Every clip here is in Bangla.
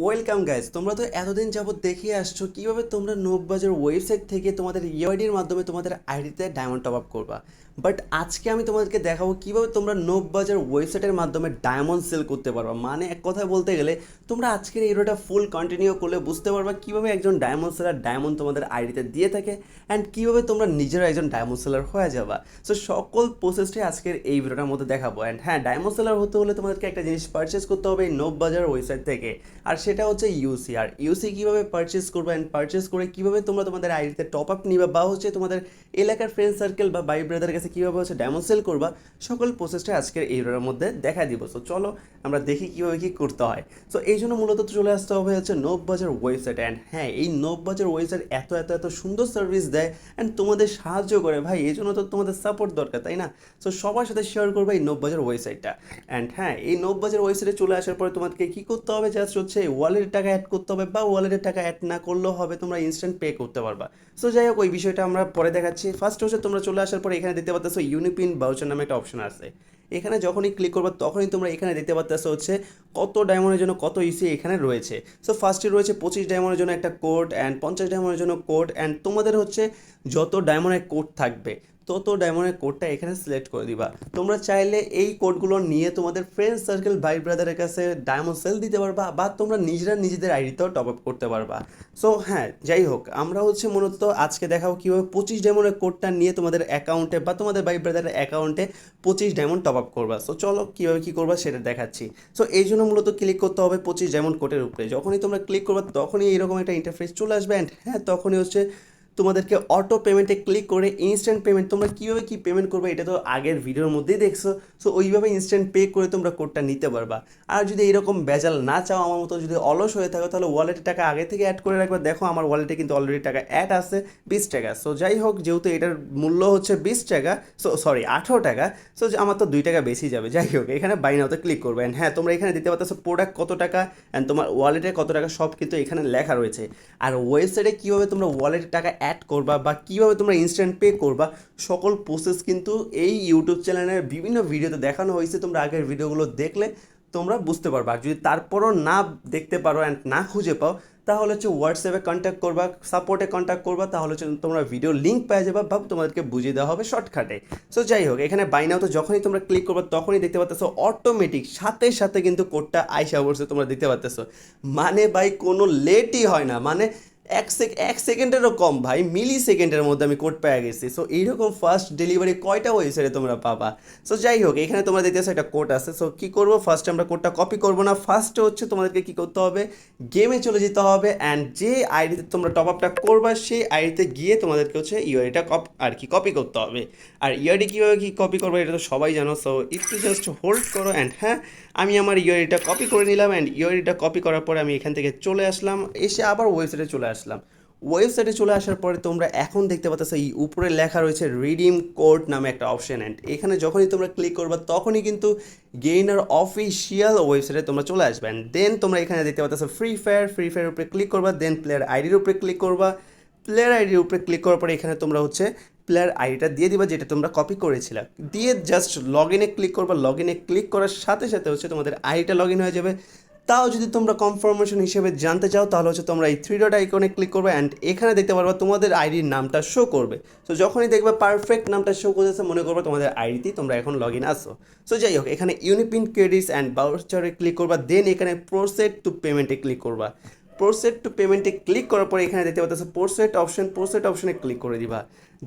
ওয়েলকাম গাইজ, তোমরা তো এতদিন যাবত দেখিয়ে আসছো কিভাবে তোমরা নোববাজার ওয়েবসাইট থেকে তোমাদের ইউআইডির মাধ্যমে তোমাদের আইডিতে ডায়মন্ড টপ আপ করবা। বাট আজকে আমি তোমাদেরকে দেখাবো কিভাবে তোমরা নোববাজার ওয়েবসাইটের মাধ্যমে ডায়মন্ড সেল করতে পারবা। মানে এক কথায় বলতে গেলে তোমরা আজকের এই ভিডিওটা ফুল কন্টিনিউ করলে বুঝতে পারবা কিভাবে একজন ডায়মন্ড সেলার ডায়মন্ড তোমাদের আইডিতে দিয়ে থাকে অ্যান্ড কিভাবে তোমরা নিজেরা একজন ডায়মন্ড সেলার হয়ে যাবা। সো সকল প্রসেসটাই আজকের এই ভিডিওটার মধ্যে দেখাবো। অ্যান্ড হ্যাঁ, ডায়মন্ড সেলার হতে হলে তোমাদেরকে একটা জিনিস পারচেস করতে হবে এই নোববাজার ওয়েবসাইট থেকে, আর সেটা হচ্ছে ইউসি। আর ইউসি কীভাবে পারচেস করবে অ্যান্ড পারচেস করে কীভাবে তোমরা তোমাদের আইডিতে টপ আপ নিবা বা হচ্ছে তোমাদের এলাকার ফ্রেন্ড সার্কেল বা ভাই ব্রাদারের কাছে কীভাবে হচ্ছে ডায়মন্ড সেল করবা, সকল প্রসেসটা আজকের এই ভিডিওর মধ্যে দেখা দিব। সো চলো আমরা দেখি কীভাবে কী করতে হয়। সো এই জন্য মূলত চলে আসতে হবে হচ্ছে নোববাজার ওয়েবসাইট। অ্যান্ড হ্যাঁ, এই নোববাজার ওয়েবসাইট এত এত এত সুন্দর সার্ভিস দেয় অ্যান্ড তোমাদের সাহায্য করে ভাই, এই জন্য তো তোমাদের সাপোর্ট দরকার, তাই না? সো সবার সাথে শেয়ার করবে এই নোববাজার ওয়েবসাইটটা। অ্যান্ড হ্যাঁ, এই নোববাজার ওয়েবসাইটে চলে আসার পরে তোমাদেরকে কী করতে হবে, জাস্ট হচ্ছে ওয়ালেটের টাকা অ্যাড করতে হবে, বা ওয়ালেটের টাকা অ্যাড না করলেও হবে, তোমরা ইনস্ট্যান্ট পে করতে পারবা। সো যাই হোক, ওই বিষয়টা আমরা পরে দেখাচ্ছি। ফার্স্ট হচ্ছে তোমরা চলে আসার পরে এখানে দেখতে পাচ্ছ ইউনিপিন ভাউচার নামে একটা অপশন আছে। এখানে যখনই ক্লিক করবে তখনই তোমরা এখানে দেখতে পাচ্ছ হচ্ছে কত ডায়মন্ডের জন্য কত ইসি এখানে রয়েছে। সো ফার্স্টে রয়েছে 25 ডায়মন্ডের জন্য একটা কোড অ্যান্ড 50 ডায়মন্ডের জন্য কোড। অ্যান্ড তোমাদের হচ্ছে যত ডায়মন্ডের কোড থাকবে তত ডায়মন্ডের কোডটা এখানে সিলেক্ট করে দিবা। তোমরা চাইলে এই কোডগুলো নিয়ে তোমাদের ফ্রেন্ড সার্কেল ভাই ব্রাদারের কাছে ডায়মন্ড সেল দিতে পারবা, বা তোমরা নিজেরা নিজেদের আইডিতেও টপ আপ করতে পারবা। সো হ্যাঁ, যাই হোক, আমরা হচ্ছে মূলত আজকে দেখাবো কীভাবে 25 ডায়মন্ডের কোডটা নিয়ে তোমাদের অ্যাকাউন্টে বা তোমাদের ভাই ব্রাদারের অ্যাকাউন্টে 25 ডায়মন্ড টপ আপ করবা। সো চলো কীভাবে কী করবা সেটা দেখাচ্ছি। সো এই জন্য মূলত ক্লিক করতে হবে 25 ডায়মন্ড কোডের উপরে। যখনই তোমরা ক্লিক করবা তখনই এইরকম একটা ইন্টারফেস চলে আসবে। অ্যান্ড হ্যাঁ, তখনই হচ্ছে তোমাদেরকে অটো পেমেন্টে ক্লিক করে ইনস্ট্যান্ট পেমেন্ট, তোমরা কীভাবে কী পেমেন্ট করবে এটা তো আগের ভিডিওর মধ্যেই দেখছো। সো ওইভাবে ইনস্ট্যান্ট পে করে তোমরা কোডটা নিতে পারবা। আর যদি এরকম ভেজাল না চাও, আমার মতো যদি অলস হয়ে থাকো, তাহলে ওয়ালেটে টাকা আগে থেকে অ্যাড করে রাখবে। দেখো আমার ওয়ালেটে কিন্তু অলরেডি টাকা অ্যাড আছে 20 টাকা। সো যাই হোক, যেহেতু এটার মূল্য হচ্ছে 20 টাকা, সো সরি 18 টাকা, সো আমার তো 2 টাকা বেশি যাবে। যাই হোক, এখানে বাই নাওতে ক্লিক করবে। অ্যান্ড হ্যাঁ, তোমরা এখানে দিতে পারতেছো প্রোডাক্ট কত টাকা অ্যান্ড তোমার ওয়ালেটে কত টাকা, সব কিন্তু এখানে লেখা রয়েছে। আর ওয়েবসাইটে কীভাবে তোমরা ওয়ালেটে টাকা অ্যাড করবা বা কীভাবে তোমরা ইনস্ট্যান্ট পে করবা, সকল প্রসেস কিন্তু এই ইউটিউব চ্যানেলের বিভিন্ন ভিডিওতে দেখানো হয়েছে। তোমরা আগের ভিডিওগুলো দেখলে তোমরা বুঝতে পারবা। আর যদি তারপরও না দেখতে পারো অ্যান্ড না খুঁজে পাও, তাহলে হচ্ছে হোয়াটসঅ্যাপে কন্ট্যাক্ট করবা, সাপোর্টে কন্ট্যাক্ট করবা, তাহলে হচ্ছে তোমরা ভিডিও লিঙ্ক পেয়ে যাবা বা তোমাদেরকে বুঝিয়ে দেওয়া হবে শর্টকাটে। সো যাই হোক, এখানে বাই নাও তো যখনই তোমরা ক্লিক করবা তখনই দেখতে পাচ্ছ অটোমেটিক সাথে সাথে কিন্তু কোডটা আইসা পড়ছে, তোমরা দেখতে পাচ্ছ। মানে ভাই কোনো লেটই হয় না, মানে এক সেকেন্ডেরও কম ভাই, মিলি সেকেন্ডের মধ্যে আমি কোড পেয়ে গেছি। সো এইরকম ফার্স্ট ডেলিভারি কয়টা ওয়েবসাইটে তোমরা পাবা। সো যাই হোক, এখানে তোমরা দেখতেছো একটা কোড আছে। সো কী করবো, ফার্স্টে আমরা কোডটা কপি করবো না, ফার্স্টে হচ্ছে তোমাদেরকে কী করতে হবে, গেমে চলে যেতে হবে। অ্যান্ড যে আইডিতে তোমরা টপ আপটা করবা সেই আইডিতে গিয়ে তোমাদেরকে হচ্ছে ইউআইডিটা কপি করতে হবে। আর ইউআইডি কীভাবে কী কপি করবো এটা তো সবাই জানো। সো একটু জাস্ট হোল্ড করো। অ্যান্ড হ্যাঁ, আমি আমার ইউআইডিটা কপি করে নিলাম। অ্যান্ড ইউআইডিটা কপি করার পরে আমি এখান থেকে চলে আসলাম, এসে আবার ওয়েবসাইটে চলে আসলাম। ওয়েবসাইটে চলে আসার পরে তোমরা এখন দেখতে পাচ্ছ এই উপরে লেখা রয়েছে রিডিম কোড নামে একটা অপশন। অ্যান্ড এখানে যখনই তোমরা ক্লিক করবা তখনই কিন্তু গেইনার অফিসিয়াল ওয়েবসাইটে তোমরা চলে আসবে। অ্যান্ড দেন তোমরা এখানে দেখতে পাচ্ছ ফ্রি ফায়ার উপরে ক্লিক করবা, দেন প্লেয়ার আইডির উপরে ক্লিক করবা। প্লেয়ার আইডির উপরে ক্লিক করার পরে এখানে তোমরা হচ্ছে প্লেয়ার আইডিটা দিয়ে দিবা যেটা তোমরা কপি করেছিলে, দিয়ে জাস্ট লগ ইনে ক্লিক করবা। লগ ইনে ক্লিক করার সাথে সাথে হচ্ছে তোমাদের আইডিটা লগ ইন হয়ে যাবে। তাও যদি তোমরা কনফার্মেশন হিসেবে জানতে চাও, তাহলে হচ্ছে তোমরা এই 3 ডট আইকনে ক্লিক করবে। অ্যান্ড এখানে দেখতে পারবা তোমাদের আইডির নামটা শো করবে। সো যখনই দেখবে পারফেক্ট নামটা শো করতেছে, মনে করবে তোমাদের আইডিতেই তোমরা এখন লগ ইন আসো। সো যাই হোক, এখানে ইউনিপিন ক্রেডিটস অ্যান্ড ভাউচারে ক্লিক করবা, দেন এখানে প্রসেড টু পেমেন্টে ক্লিক করবা। প্রসেড টু পেমেন্টে ক্লিক করার পরে এখানে দেখতে পাচ্ছ প্রসেড অপশনে ক্লিক করে দিবা।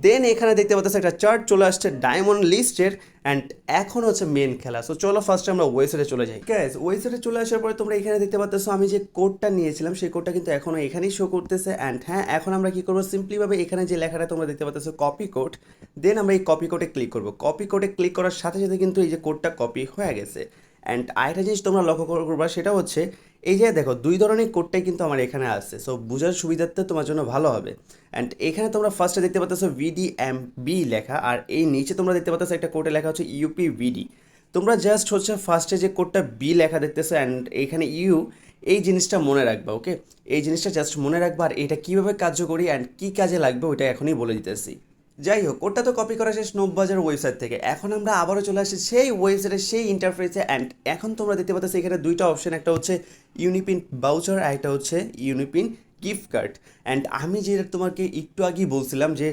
দেন এখানে দেখতে পাচ্ছ একটা চার্ট চলে আসছে ডায়মন্ড লিস্টের। অ্যান্ড এখন হচ্ছে মেন খেলা। সো চলো ফার্স্টে আমরা ওয়েবসাইটে চলে যাই। গ্যাস, ওয়েবসাইটে চলে আসার পরে তোমরা এখানে দেখতে পাচ্ছ আমি যে কোডটা নিয়েছিলাম সেই কোডটা কিন্তু এখনও এখানেই শো করতেছে। অ্যান্ড হ্যাঁ, এখন আমরা কী করবো, সিম্পলিভাবে এখানে যে লেখাটা তোমরা দেখতে পাচ্ছ কপি কোড, দেন আমরা এই কপি কোডে ক্লিক করবো। কপি কোডে ক্লিক করার সাথে সাথে কিন্তু এই যে কোডটা কপি হয়ে গেছে। অ্যান্ড আরেকটা জিনিস তোমরা লক্ষ্য করবা, সেটা হচ্ছে এই যে দেখো 2 ধরনের কোডটাই কিন্তু আমার এখানে আসছে। সো বোঝার সুবিধার্থে তোমার জন্য ভালো হবে। অ্যান্ড এখানে তোমরা ফার্স্টে দেখতে পাচ্ছ VDMB লেখা, আর এই নিচে তোমরা দেখতে পাচ্ছ একটা কোডে লেখা হচ্ছে UPVD। তোমরা জাস্ট হচ্ছে ফার্স্টে যে কোডটা বি লেখা দেখতেছো অ্যান্ড এখানে ইউ, এই জিনিসটা মনে রাখবা। ওকে, এই জিনিসটা জাস্ট মনে রাখবা। আর এটা কীভাবে কার্যকরী অ্যান্ড কী কাজে লাগবে ওইটা এখনই বলে দিতেছি। যাই হোক, ওটা তো কপি করা শেষ নববাজার ওয়েবসাইট থেকে। এখন আমরা আবারও চলে আসি সেই ওয়েবসাইটের সেই ইন্টারফেসে। অ্যান্ড এখন তোমরা দেখতে পাচ্ছ এখানে দুইটা অপশন, একটা হচ্ছে ইউনিপিন বাউচার আর একটা হচ্ছে ইউনিপিন গিফট কার্ড। অ্যান্ড আমি যেটা তোমাকে একটু আগেই বলছিলাম যে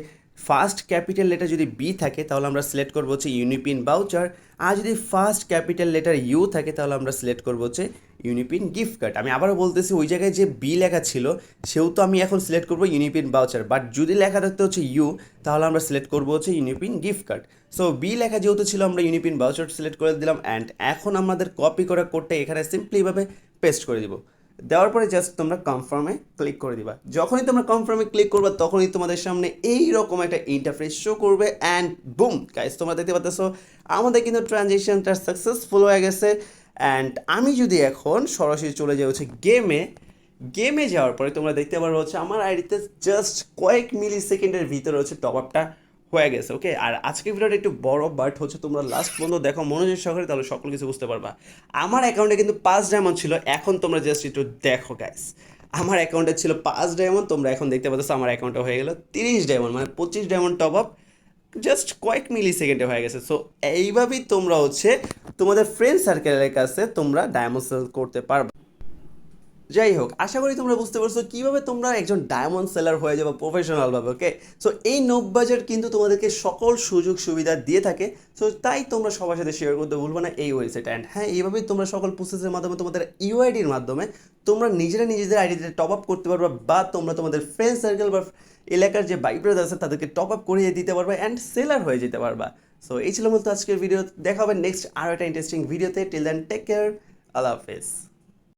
ফার্স্ট ক্যাপিটাল লেটার যদি বি থাকে তাহলে আমরা সিলেক্ট করবো হচ্ছে ইউনিপিন বাউচার, আর যদি ফার্স্ট ক্যাপিটাল লেটার ইউ থাকে তাহলে আমরা সিলেক্ট করবো হচ্ছে ইউনিপিন গিফট কার্ড। আমি আবারও বলতেছি, ওই জায়গায় যে বি লেখা ছিল সেহেতু আমি এখন সিলেক্ট করবো ইউনিপিন বাউচার, বাট যদি লেখা থাকতে হচ্ছে ইউ তাহলে আমরা সিলেক্ট করবো হচ্ছে UniPin gift card. So B লেখা যেহেতু ছিল আমরা ইউনিপিন বাউচার সিলেক্ট করে দিলাম। অ্যান্ড এখন আমাদের কপি করা কোডটা এখানে সিম্পলিভাবে পেস্ট করে দিব। দেওয়ার পরে জাস্ট তোমরা কনফার্মে ক্লিক করে দিবা। যখনই তোমরা কনফার্মে ক্লিক করবে তখনই তোমাদের সামনে এই রকম একটা ইন্টারফেস শো করবে। অ্যান্ড বুম গাইস, তোমরা দেখতে পাচ্ছ আমাদের কিন্তু ট্রানজেকশনটা সাকসেসফুল হয়ে গেছে। অ্যান্ড আমি যদি এখন সরাসরি চলে যাই হচ্ছে গেমে যাওয়ার পরে তোমরা দেখতে পারবো হচ্ছে আমার আইডিতে জাস্ট কয়েক মিলি সেকেন্ডের ভিতরে হচ্ছে টপ আপটা হয়ে গেছে। ওকে, আর আজকের ভিডিওটা একটু বড়, বাট হচ্ছে তোমরা লাস্ট পর্যন্ত দেখো মনোযোগ সহকারে, তাহলে সকল কিছু বুঝতে পারবা। আমার অ্যাকাউন্টে কিন্তু 5 ডায়মন্ড ছিল, এখন তোমরা জাস্ট একটু দেখো গাইস। আমার অ্যাকাউন্টে ছিল 5 ডায়মন্ড, তোমরা এখন দেখতে পাচ্ছ আমার অ্যাকাউন্টে হয়ে গেল 30 ডায়মন্ড, মানে 25 ডায়মন্ড টপ আপ জাস্ট কয়েক মিলি সেকেন্ডে হয়ে গেছে। সো এইভাবেই তোমরা হচ্ছে তোমাদের ফ্রেন্ড সার্কেলের কাছে তোমরা ডায়মন্ড সেল করতে পারবে। যাই হোক, আশা করি তোমরা বুঝতে পারছো কীভাবে তোমরা একজন ডায়মন্ড সেলার হয়ে যাবে প্রফেশনালভাবে। ওকে, সো এই নববাজার কিন্তু তোমাদেরকে সকল সুযোগ সুবিধা দিয়ে থাকে। সো তাই তোমরা সবার সাথে শেয়ার করতে ভুলবে না এই ওয়েবসাইট। অ্যান্ড হ্যাঁ, এইভাবেই তোমরা সকল প্রসেসের মাধ্যমে তোমাদের ইউআইডির মাধ্যমে তোমরা নিজেদের আইডিতে টপ আপ করতে পারবে, বা তোমরা তোমাদের ফ্রেন্ড সার্কেল বা এলাকার যে ভাই ব্রাদার আছে তাদেরকে টপ আপ করিয়ে দিতে পারবে অ্যান্ড সেলার হয়ে যেতে পারবা। সো এই ছিল মূলত আজকের ভিডিও। দেখা হবে নেক্সট আরও একটা ইন্টারেস্টিং ভিডিওতে। টিল দেন টেক কেয়ার, আল্লাহ হাফেজ।